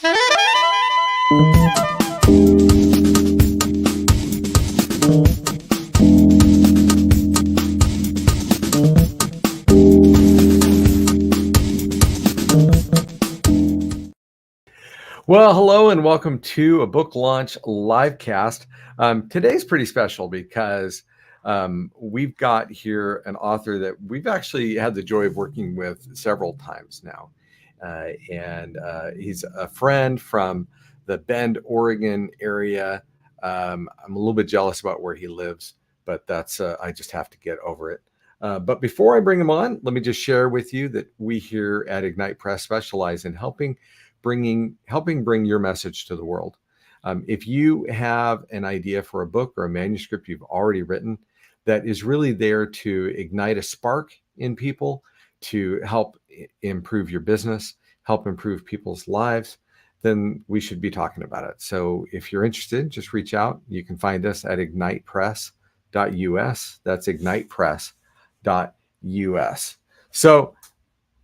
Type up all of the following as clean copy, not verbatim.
Well, hello and welcome to a book launch live cast. Today's pretty special because we've got here an author that we've actually had the joy of working with several times now. And he's a friend from the Bend, Oregon area. I'm a little bit jealous about where he lives, but I just have to get over it. But before I bring him on, let me just share with you that we here at Ignite Press specialize in helping bring your message to the world. If you have an idea for a book or a manuscript you've already written that is really there to ignite a spark in people, to help improve your business, help improve people's lives, then we should be talking about it. So if you're interested, just reach out. You can find us at ignitepress.us. That's ignitepress.us. So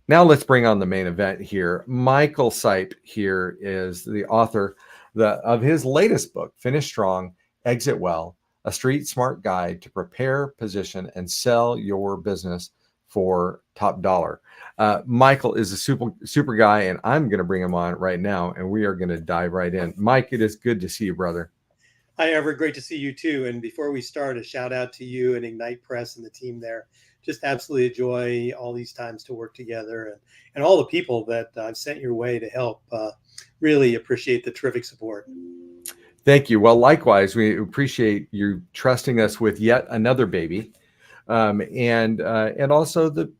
now let's bring on the main event here. Michael Sipe here is the author of his latest book, Finish Strong, Exit Well, a street smart guide to prepare, position, and sell your business for top dollar. Michael is a super guy, and I'm going to bring him on right now, and we are going to dive right in. Mike, it is good to see you, brother. Hi, Everett. Great to see you too. And before we start, a shout out to you and Ignite Press and the team there. Just absolutely a joy all these times to work together, and all the people that I've sent your way to help. Really appreciate the terrific support. Thank you. Well, likewise, we appreciate you trusting us with yet another baby, and also the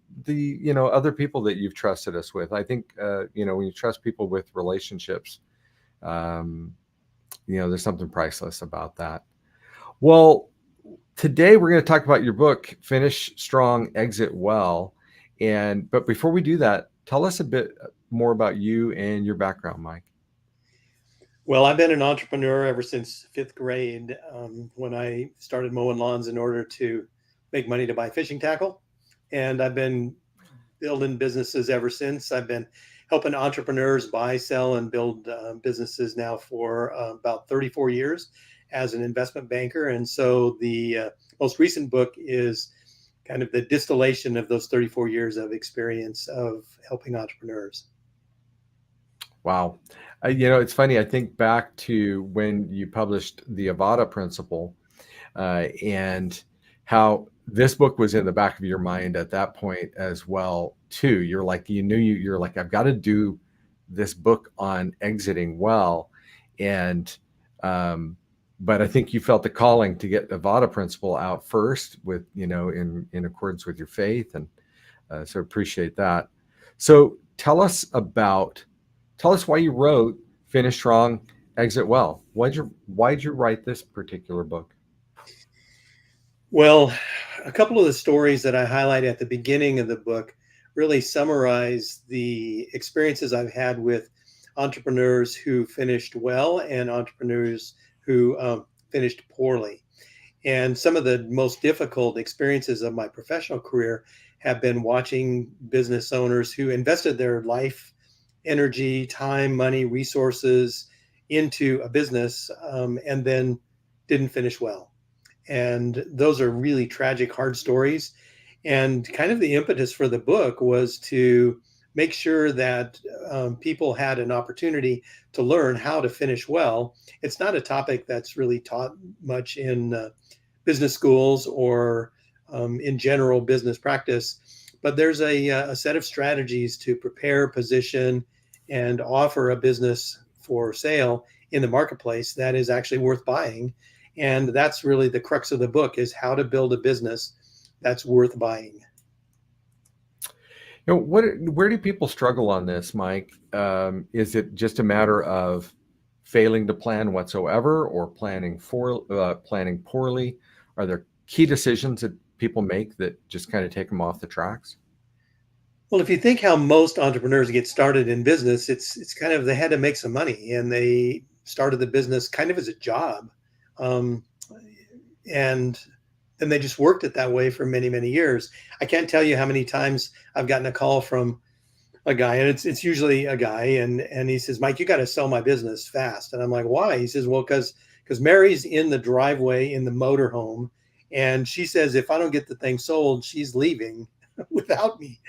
other people that you've trusted us with. I think when you trust people with relationships, there's something priceless about that. Well, today we're going to talk about your book, Finish Strong, Exit Well. But before we do that, tell us a bit more about you and your background, Mike. Well, I've been an entrepreneur ever since fifth grade, when I started mowing lawns in order to make money to buy fishing tackle. And I've been building businesses ever since. I've been helping entrepreneurs buy, sell, and build businesses now for about 34 years as an investment banker. And so the most recent book is kind of the distillation of those 34 years of experience of helping entrepreneurs. Wow. It's funny. I think back to when you published the Avada Principle, and how this book was in the back of your mind at that point as well, too. You're like, you're like, I've got to do this book on exiting well. And, but I think you felt the calling to get the Avada Principle out first with, in accordance with your faith. And so appreciate that. So tell us why you wrote Finish Strong, Exit Well. Why'd you write this particular book? Well, a couple of the stories that I highlight at the beginning of the book really summarize the experiences I've had with entrepreneurs who finished well and entrepreneurs who finished poorly. And some of the most difficult experiences of my professional career have been watching business owners who invested their life, energy, time, money, resources into a business, and then didn't finish well. And those are really tragic, hard stories. And kind of the impetus for the book was to make sure that people had an opportunity to learn how to finish well. It's not a topic that's really taught much in business schools or in general business practice, but there's a set of strategies to prepare, position, and offer a business for sale in the marketplace that is actually worth buying. And that's really the crux of the book, is how to build a business that's worth buying. Where do people struggle on this, Mike? Is it just a matter of failing to plan whatsoever, or planning poorly? Are there key decisions that people make that just kind of take them off the tracks? Well, if you think how most entrepreneurs get started in business, it's kind of, they had to make some money and they started the business kind of as a job. And then they just worked it that way for many, many years. I can't tell you how many times I've gotten a call from a guy, and it's usually a guy, and he says, Mike, you got to sell my business fast. And I'm like, why? He says, well, because Mary's in the driveway in the motorhome, and she says if I don't get the thing sold, she's leaving without me.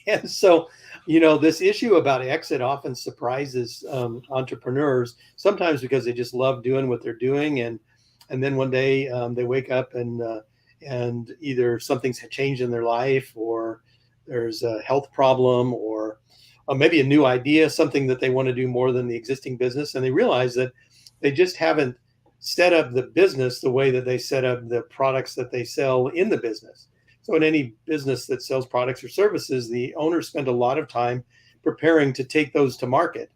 And so, this issue about exit often surprises entrepreneurs, sometimes because they just love doing what they're doing, and then one day they wake up and either something's changed in their life, or there's a health problem, or maybe a new idea, something that they want to do more than the existing business, and they realize that they just haven't set up the business the way that they set up the products that they sell in the business. So in any business that sells products or services, the owners spend a lot of time preparing to take those to market.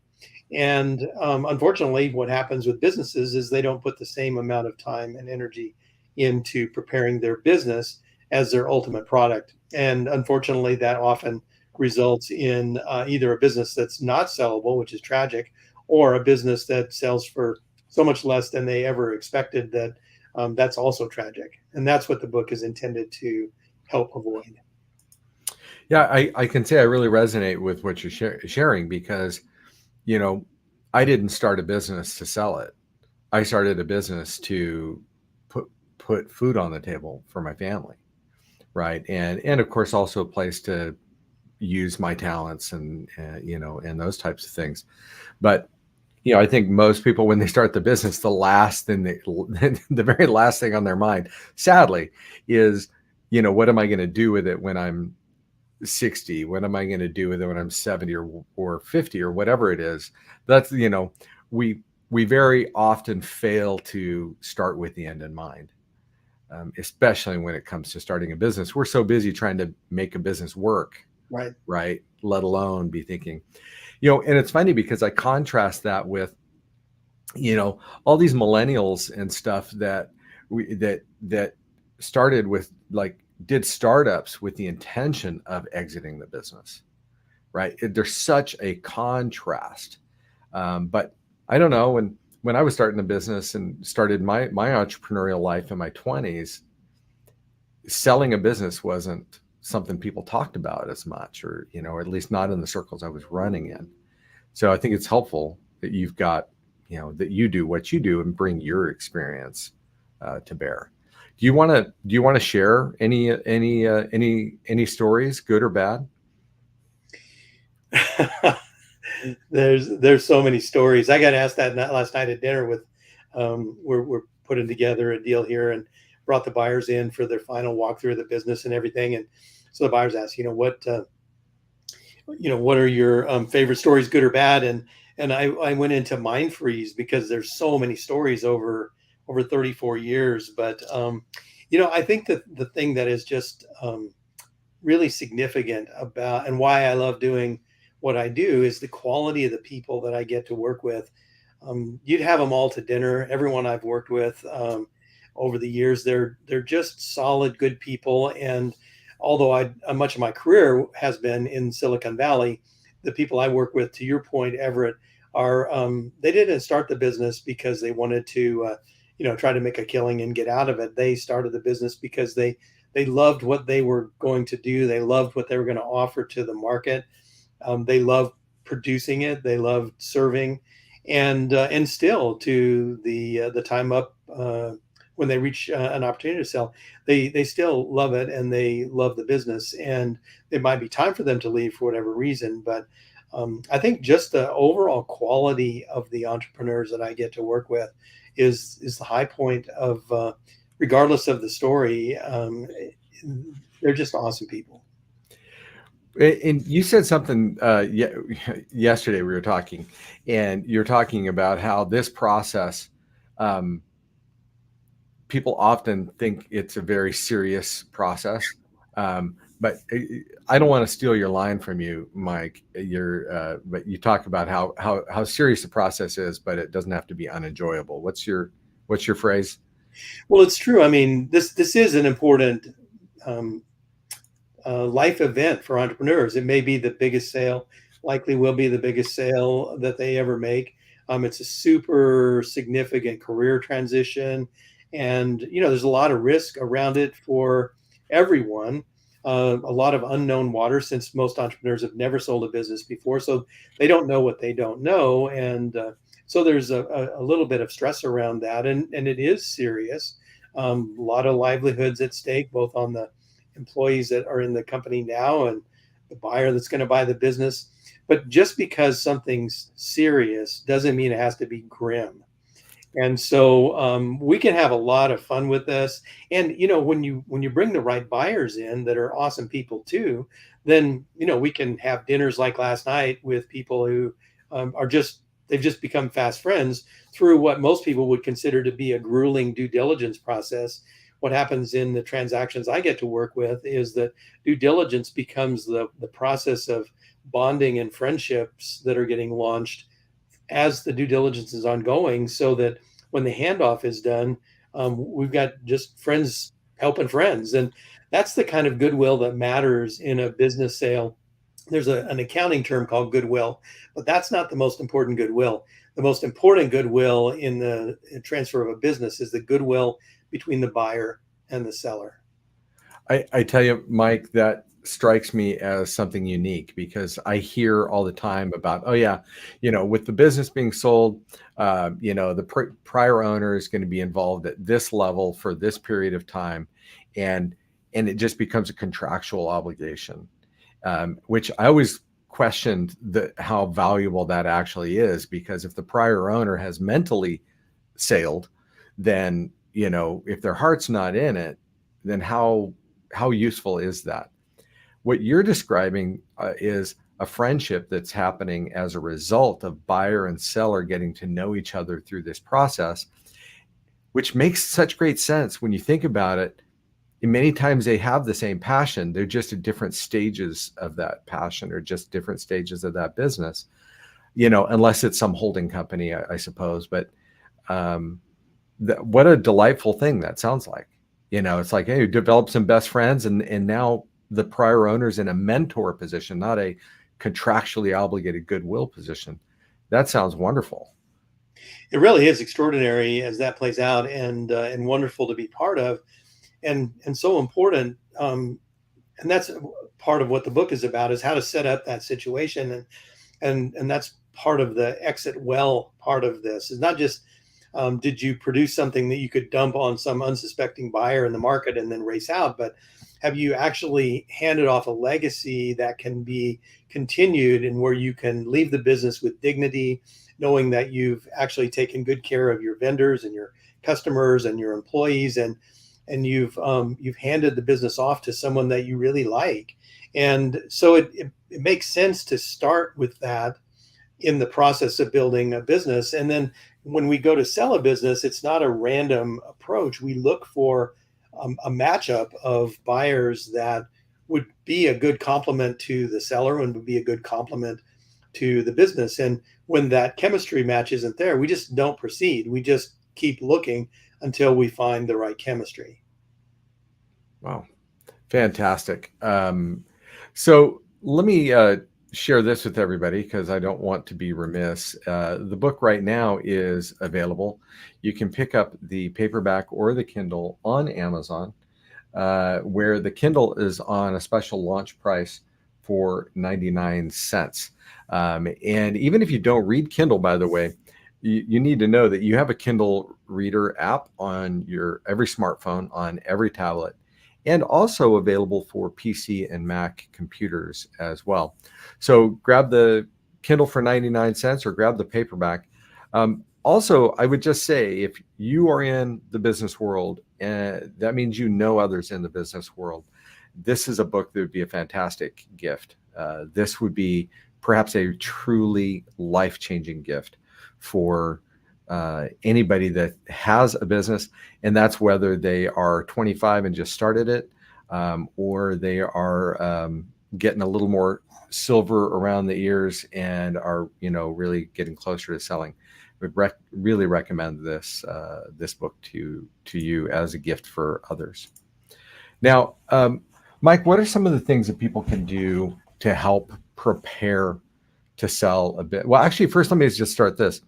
And unfortunately, what happens with businesses is they don't put the same amount of time and energy into preparing their business as their ultimate product. And unfortunately, that often results in either a business that's not sellable, which is tragic, or a business that sells for so much less than they ever expected, that that's also tragic. And that's what the book is intended to help avoid. Yeah, I can say I really resonate with what you're sharing because, you know, I didn't start a business to sell it. I started a business to put put food on the table for my family, right? And of course also a place to use my talents and and those types of things. But I think most people when they start the business, the last thing the very last thing on their mind, sadly, is what am I going to do with it when I'm 60? What am I going to do with it when I'm 70 or 50 or whatever it is? That's, we very often fail to start with the end in mind, especially when it comes to starting a business. We're so busy trying to make a business work, Right. right? Let alone be thinking, and it's funny because I contrast that with, all these millennials and stuff that started with like did startups with the intention of exiting the business, right? There's such a contrast. But I don't know, when I was starting a business and started my entrepreneurial life in my 20s, selling a business wasn't something people talked about as much, or at least not in the circles I was running in. So I think it's helpful that you've got, that you do what you do and bring your experience to bear. Do you want to share any stories, good or bad? There's so many stories. I got asked that last night at dinner with we're putting together a deal here, and brought the buyers in for their final walkthrough of the business and everything. And so the buyers asked, what are your favorite stories, good or bad? And I went into mind freeze because there's so many stories over 34 years. But I think that the thing that is just really significant about, and why I love doing what I do, is the quality of the people that I get to work with. You'd have them all to dinner. Everyone I've worked with over the years, they're just solid, good people. And although much of my career has been in Silicon Valley, the people I work with, to your point, Everett, are they didn't start the business because they wanted to, try to make a killing and get out of it. They started the business because they loved what they were going to do. They loved what they were going to offer to the market. They loved producing it. They loved serving, and still to the time up when they reach an opportunity to sell, they still love it and they love the business. And it might be time for them to leave for whatever reason, but I think just the overall quality of the entrepreneurs that I get to work with is the high point of, regardless of the story. They're just awesome people. And you said something yesterday. We were talking, and you're talking about how this process, um, people often think it's a very serious process. But I don't want to steal your line from you, Mike. But you talk about how serious the process is, but it doesn't have to be unenjoyable. What's your phrase? Well, it's true. I mean, this is an important um, life event for entrepreneurs. It may be the biggest sale, likely will be the biggest sale that they ever make. It's a super significant career transition, and there's a lot of risk around it for everyone. a lot of unknown water, since most entrepreneurs have never sold a business before, so they don't know what they don't know, and so there's a little bit of stress around that, and it is serious. A lot of livelihoods at stake, both on the employees that are in the company now and the buyer that's going to buy the business. But just because something's serious doesn't mean it has to be grim. And so we can have a lot of fun with this. And when you bring the right buyers in that are awesome people too, then we can have dinners like last night with people who they've just become fast friends through what most people would consider to be a grueling due diligence process. What happens in the transactions I get to work with is that due diligence becomes the process of bonding and friendships that are getting launched as the due diligence is ongoing, so that when the handoff is done, we've got just friends helping friends. And that's the kind of goodwill that matters in a business sale. There's an accounting term called goodwill, but that's not the most important goodwill. The most important goodwill in the transfer of a business is the goodwill between the buyer and the seller. I tell you, Mike, that strikes me as something unique because I hear all the time about, oh yeah, with the business being sold, the prior owner is going to be involved at this level for this period of time, and it just becomes a contractual obligation, which I always questioned how valuable that actually is, because if the prior owner has mentally sailed, then if their heart's not in it, then how useful is that? What you're describing is a friendship that's happening as a result of buyer and seller getting to know each other through this process, which makes such great sense when you think about it. And many times they have the same passion. They're just at different stages of that passion, or just different stages of that business, unless it's some holding company, I suppose. But what a delightful thing that sounds like. It's like, hey, you develop some best friends, and now the prior owner's in a mentor position, not a contractually obligated goodwill position. That sounds wonderful. It really is extraordinary as that plays out, and wonderful to be part of, and so important. And that's part of what the book is about, is how to set up that situation, and that's part of the exit well part of this. Is not just did you produce something that you could dump on some unsuspecting buyer in the market and then race out, but have you actually handed off a legacy that can be continued, and where you can leave the business with dignity, knowing that you've actually taken good care of your vendors and your customers and your employees, and you've handed the business off to someone that you really like. And so it makes sense to start with that in the process of building a business. And then when we go to sell a business, it's not a random approach. We look for a matchup of buyers that would be a good complement to the seller and would be a good complement to the business. And when that chemistry match isn't there, we just don't proceed. We just keep looking until we find the right chemistry. Wow. Fantastic. So let me share this with everybody, because I don't want to be remiss. The book right now is available. You can pick up the paperback or the Kindle on Amazon, where the Kindle is on a special launch price for 99 cents. And even if you don't read Kindle, by the way, you need to know that you have a Kindle Reader app on your every smartphone, on every tablet, and also available for PC and Mac computers as well. So grab the Kindle for 99 cents or grab the paperback. Also, I would just say, if you are in the business world, that means you know others in the business world, this is a book that would be a fantastic gift. This would be perhaps a truly life-changing gift for anybody that has a business, and that's whether they are 25 and just started it, or they are getting a little more silver around the ears and are really getting closer to selling. I would really recommend this book to you as a gift for others. Now, Mike, what are some of the things that people can do to help prepare to sell a bit? Well, actually, first, let me just start this.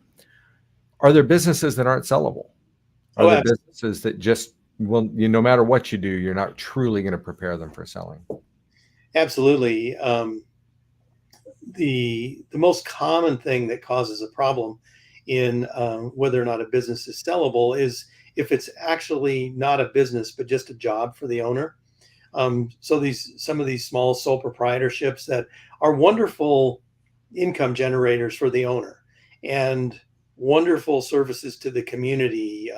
Are there businesses that aren't sellable? Are there businesses that just, well, no matter what you do, you're not truly going to prepare them for selling? Absolutely. The most common thing that causes a problem in whether or not a business is sellable is if it's actually not a business but just a job for the owner. So these some of these small sole proprietorships that are wonderful income generators for the owner and wonderful services to the community.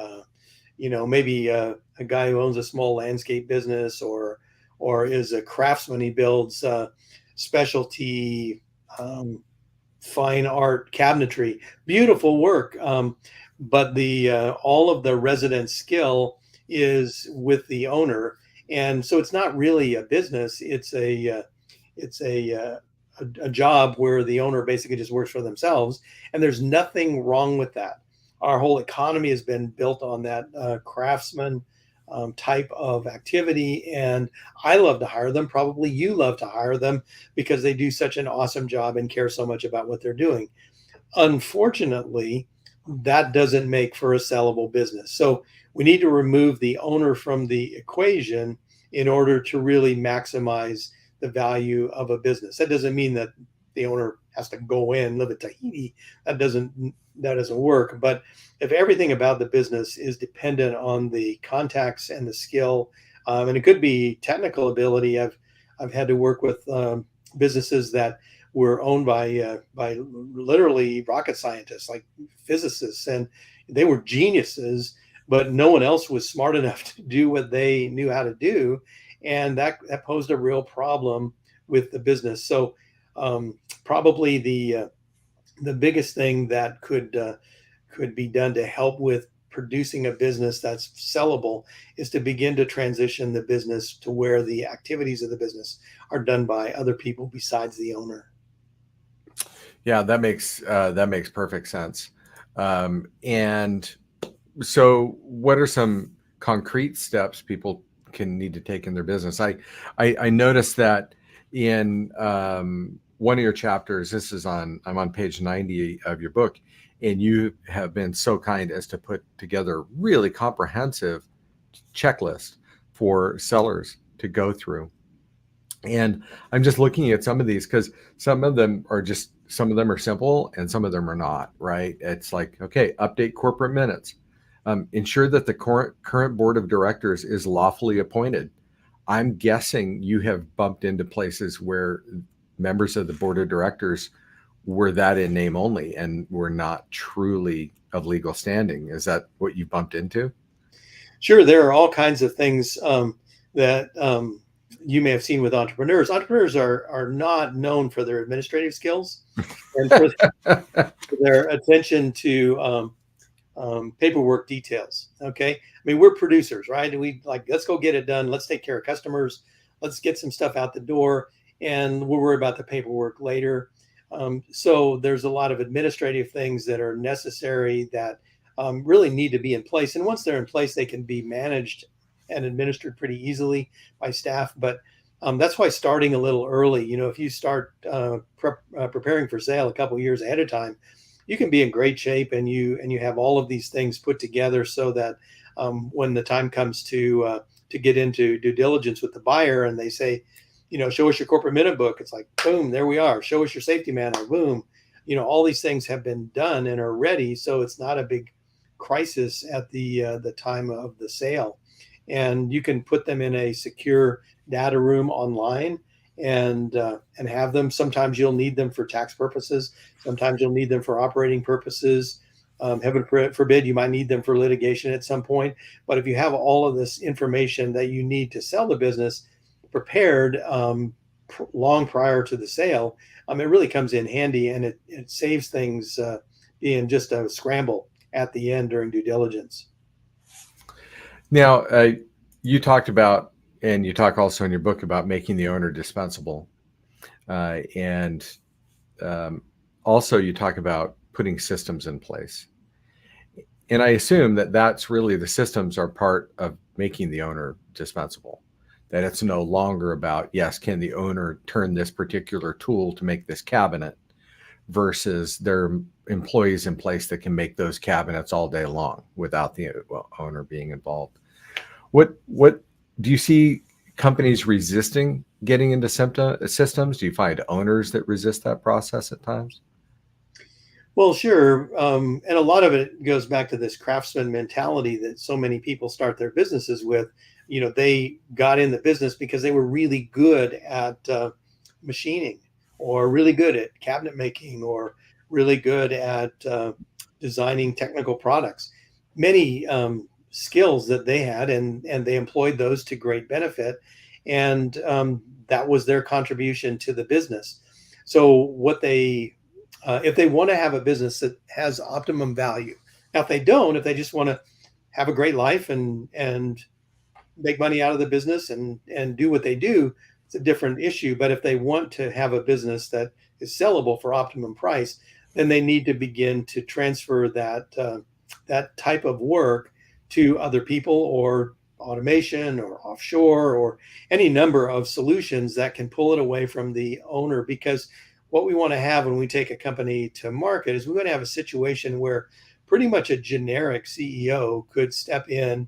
Maybe a guy who owns a small landscape business or is a craftsman. He builds specialty um, fine art cabinetry, beautiful work. But the all of the resident skill is with the owner, and so it's not really a business. It's a job where the owner basically just works for themselves, and there's nothing wrong with that. Our whole economy has been built on that craftsman type of activity, and I love to hire them. Probably you love to hire them because they do such an awesome job and care so much about what they're doing. Unfortunately, that doesn't make for a sellable business. So we need to remove the owner from the equation in order to really maximize the value of a business. That doesn't mean that the owner has to go in, live at Tahiti. That doesn't work. But if everything about the business is dependent on the contacts and the skill, and it could be technical ability. I've had to work with businesses that were owned by literally rocket scientists, like physicists, and they were geniuses, but no one else was smart enough to do what they knew how to do, and that posed a real problem with the business. So probably the biggest thing that could be done to help with producing a business that's sellable is to begin to transition the business to where the activities of the business are done by other people besides the owner. Yeah, that makes perfect sense. And so, what are some concrete steps people can need to take in their business? I noticed that in one of your chapters. This is I'm on page 90 of your book, and you have been so kind as to put together a really comprehensive checklist for sellers to go through. And I'm just looking at some of these because some of them are simple and some of them are not, right? It's like, okay, update corporate minutes. Ensure that the current board of directors is lawfully appointed. I'm guessing you have bumped into places where members of the board of directors were that in name only and were not truly of legal standing. Is that what you bumped into? Sure, there are all kinds of things that you may have seen with entrepreneurs. Entrepreneurs are not known for their administrative skills and for their attention to paperwork details. Okay, I mean, we're producers, right? And we like, let's go get it done. Let's take care of customers. Let's get some stuff out the door, and we'll worry about the paperwork later. So there's a lot of administrative things that are necessary that really need to be in place. And once they're in place, they can be managed and administered pretty easily by staff. But that's why starting a little early, if you start preparing for sale a couple of years ahead of time, you can be in great shape, and you have all of these things put together so that when the time comes to get into due diligence with the buyer, and they say, show us your corporate minute book, it's like, boom, there we are. Show us your safety manual, boom. All these things have been done and are ready, so it's not a big crisis at the time of the sale, and you can put them in a secure data room online and have them. Sometimes you'll need them for tax purposes. Sometimes you'll need them for operating purposes. Heaven forbid, you might need them for litigation at some point. But if you have all of this information that you need to sell the business prepared long prior to the sale, it really comes in handy, and it saves things being just a scramble at the end during due diligence. Now, you talked about, and you talk also in your book about making the owner dispensable. And also you talk about putting systems in place. And I assume that that's really, the systems are part of making the owner dispensable. That it's no longer about, yes, can the owner turn this particular tool to make this cabinet, versus their employees in place that can make those cabinets all day long without the owner being involved. What do you see companies resisting getting into systems? Do you find owners that resist that process at times? Well, sure. And a lot of it goes back to this craftsman mentality that so many people start their businesses with. They got in the business because they were really good at machining, or really good at cabinet making, or really good at designing technical products. Many skills that they had, and they employed those to great benefit. And that was their contribution to the business. So what they if they want to have a business that has optimum value. Now, if they don't, if they just want to have a great life and make money out of the business and do what they do, it's a different issue. But if they want to have a business that is sellable for optimum price, then they need to begin to transfer that type of work to other people, or automation, or offshore, or any number of solutions that can pull it away from the owner. Because what we want to have when we take a company to market is we want to have a situation where pretty much a generic CEO could step in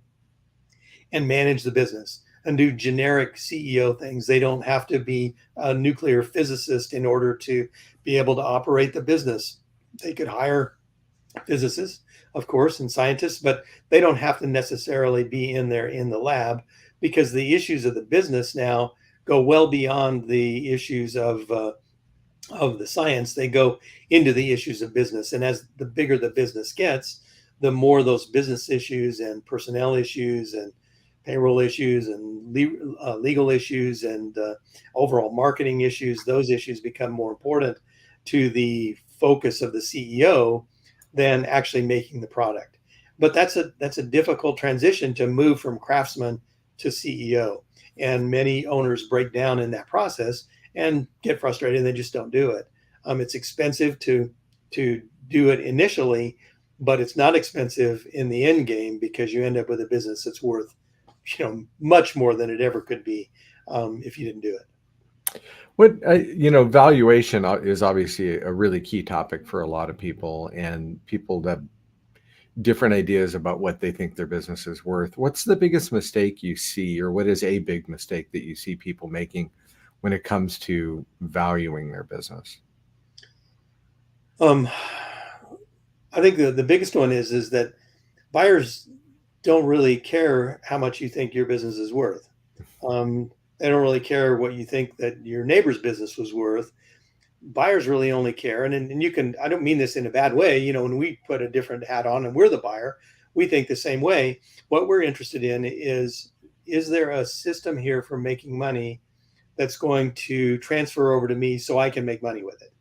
and manage the business and do generic CEO things. They don't have to be a nuclear physicist in order to be able to operate the business. They could hire physicists, of course, and scientists, but they don't have to necessarily be in there in the lab, because the issues of the business now go well beyond the issues of the science. They go into the issues of business. And as the bigger the business gets, the more those business issues and personnel issues and payroll issues and legal issues and overall marketing issues, those issues become more important to the focus of the CEO than actually making the product. But that's a difficult transition to move from craftsman to CEO. And many owners break down in that process and get frustrated, and they just don't do it. It's expensive to do it initially, but it's not expensive in the end game, because you end up with a business that's worth much more than it ever could be if you didn't do it. What valuation is obviously a really key topic for a lot of people, and people have different ideas about what they think their business is worth. What's the biggest mistake you see, or what is a big mistake that you see people making when it comes to valuing their business? Um, I think the biggest one is that buyers don't really care how much you think your business is worth. They don't really care what you think that your neighbor's business was worth. Buyers really only care, and you can, I don't mean this in a bad way, when we put a different hat on and we're the buyer, we think the same way. What we're interested in is there a system here for making money that's going to transfer over to me so I can make money with it?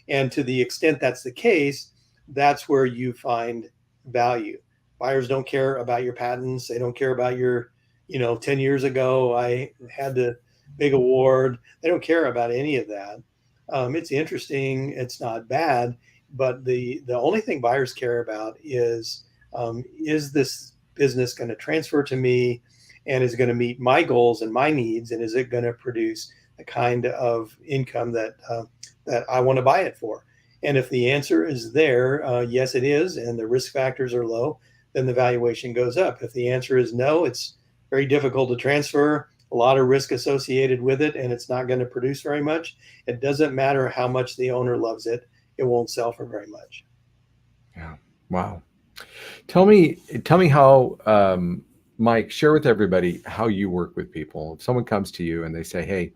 And to the extent that's the case, that's where you find value. Buyers don't care about your patents. They don't care about your, 10 years ago, I had the big award. They don't care about any of that. It's interesting. It's not bad. But the only thing buyers care about is this business going to transfer to me, and is it going to meet my goals and my needs? And is it going to produce the kind of income that I want to buy it for? And if the answer is there, yes, it is, and the risk factors are low, then the valuation goes up. If the answer is no, it's very difficult to transfer, a lot of risk associated with it, and it's not going to produce very much. It doesn't matter how much the owner loves it, it won't sell for very much. Yeah. Wow. Tell me how, Mike, share with everybody how you work with people. If someone comes to you and they say, hey,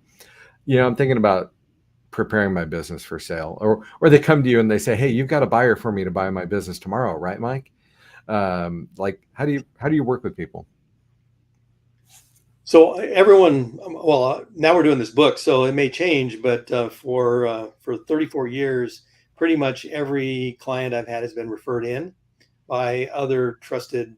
I'm thinking about preparing my business for sale, or they come to you and they say, hey, you've got a buyer for me to buy my business tomorrow, right, Mike? Like, how do you work with people? So everyone, well, now we're doing this book, so it may change, but for 34 years, pretty much every client I've had has been referred in by other trusted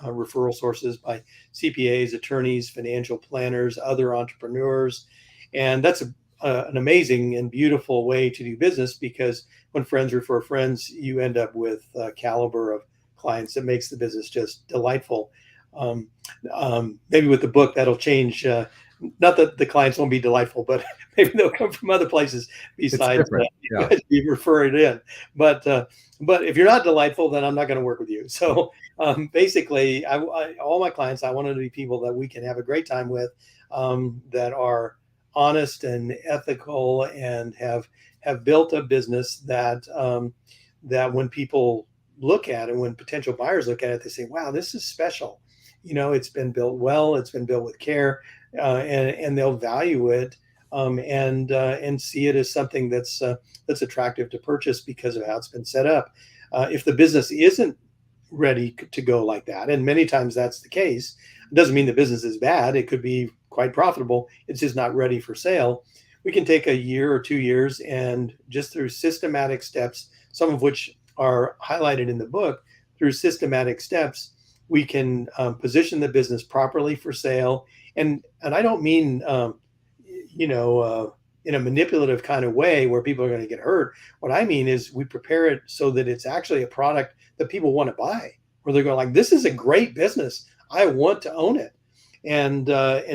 referral sources, by CPAs, attorneys, financial planners, other entrepreneurs. And that's an amazing and beautiful way to do business, because when friends refer friends, you end up with a caliber of clients that makes the business just delightful. Maybe with the book that'll change not that the clients won't be delightful, but maybe they'll come from other places It's besides different. Yeah. you refer it in. But if you're not delightful, then I'm not going to work with you. So basically, all my clients, I want them to be people that we can have a great time with, that are honest and ethical, and have built a business that when people look at it, when potential buyers look at it, they say, "Wow, this is special." It's been built well, it's been built with care, and they'll value it, and see it as something that's attractive to purchase because of how it's been set up. If the business isn't ready to go like that, and many times that's the case, it doesn't mean the business is bad. It could be quite profitable. It's just not ready for sale. We can take a year or 2 years, and just through systematic steps, some of which are highlighted in the book, through systematic steps, we can position the business properly for sale. And I don't mean in a manipulative kind of way where people are going to get hurt. What I mean is we prepare it so that it's actually a product that people want to buy, where they're going like, "This is a great business. I want to own it." And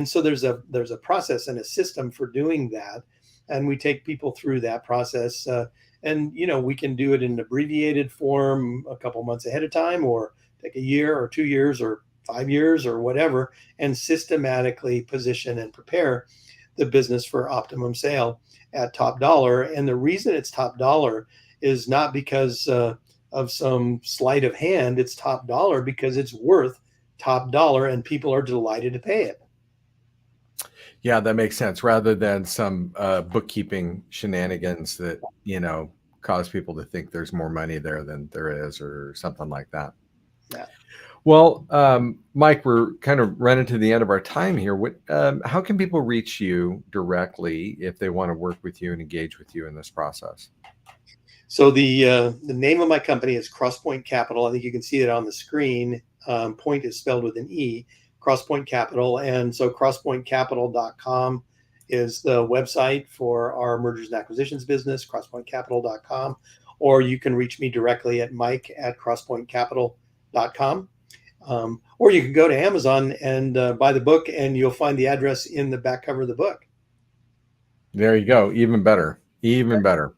so there's a process and a system for doing that, and we take people through that process. And we can do it in an abbreviated form a couple months ahead of time, or take a year or 2 years or 5 years or whatever, and systematically position and prepare the business for optimum sale at top dollar. And the reason it's top dollar is not because of some sleight of hand. It's top dollar because it's worth top dollar, and people are delighted to pay it. Yeah, that makes sense. Rather than some bookkeeping shenanigans that, cause people to think there's more money there than there is, or something like that. Yeah. Well, Mike, we're kind of running to the end of our time here. How can people reach you directly if they want to work with you and engage with you in this process? So the name of my company is Crosspoint Capital. I think you can see it on the screen. Point is spelled with an E, Crosspoint Capital. And so crosspointcapital.com is the website for our mergers and acquisitions business, crosspointcapital.com. Or you can reach me directly at mike@crosspointcapital.com. Or you can go to Amazon and buy the book, and you'll find the address in the back cover of the book. There you go. Even better. Even better.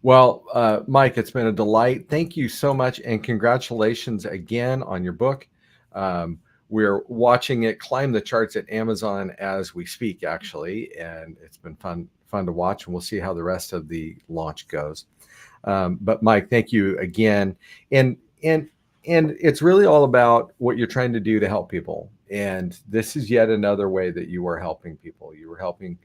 Well, Mike, it's been a delight. Thank you so much, and congratulations again on your book. We're watching it climb the charts at Amazon as we speak, actually, and it's been fun to watch, and we'll see how the rest of the launch goes. But Mike, thank you again. And it's really all about what you're trying to do to help people. And this is yet another way that you are helping people. You were helping,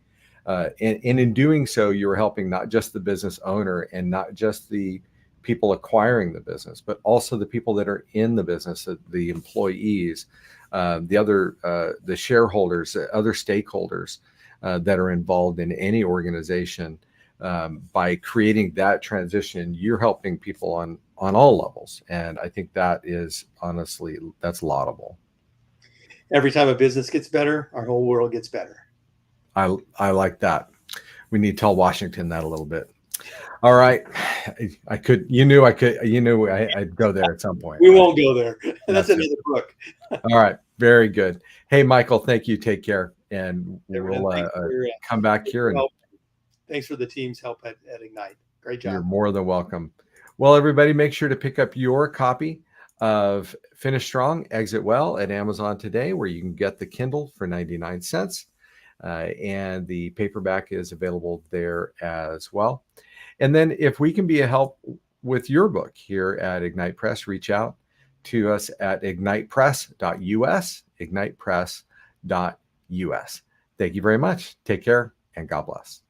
and in doing so, you were helping not just the business owner and not just the people acquiring the business, but also the people that are in the business, the employees, the shareholders, other stakeholders that are involved in any organization. By creating that transition, you're helping people on all levels. And I think that is honestly, that's laudable. Every time a business gets better, our whole world gets better. I like that. We need to tell Washington that a little bit. All right. I'd go there at some point. We won't go there. That's another book. All right. Very good. Hey, Michael, thank you. Take care. And we'll come back here. And thanks for the team's help at Ignite. Great job. You're more than welcome. Well, everybody, make sure to pick up your copy of Finish Strong, Exit Well at Amazon today, where you can get the Kindle for 99 cents. And the paperback is available there as well. And then if we can be a help with your book here at Ignite Press, reach out to us at ignitepress.us, ignitepress.us. Thank you very much. Take care, and God bless.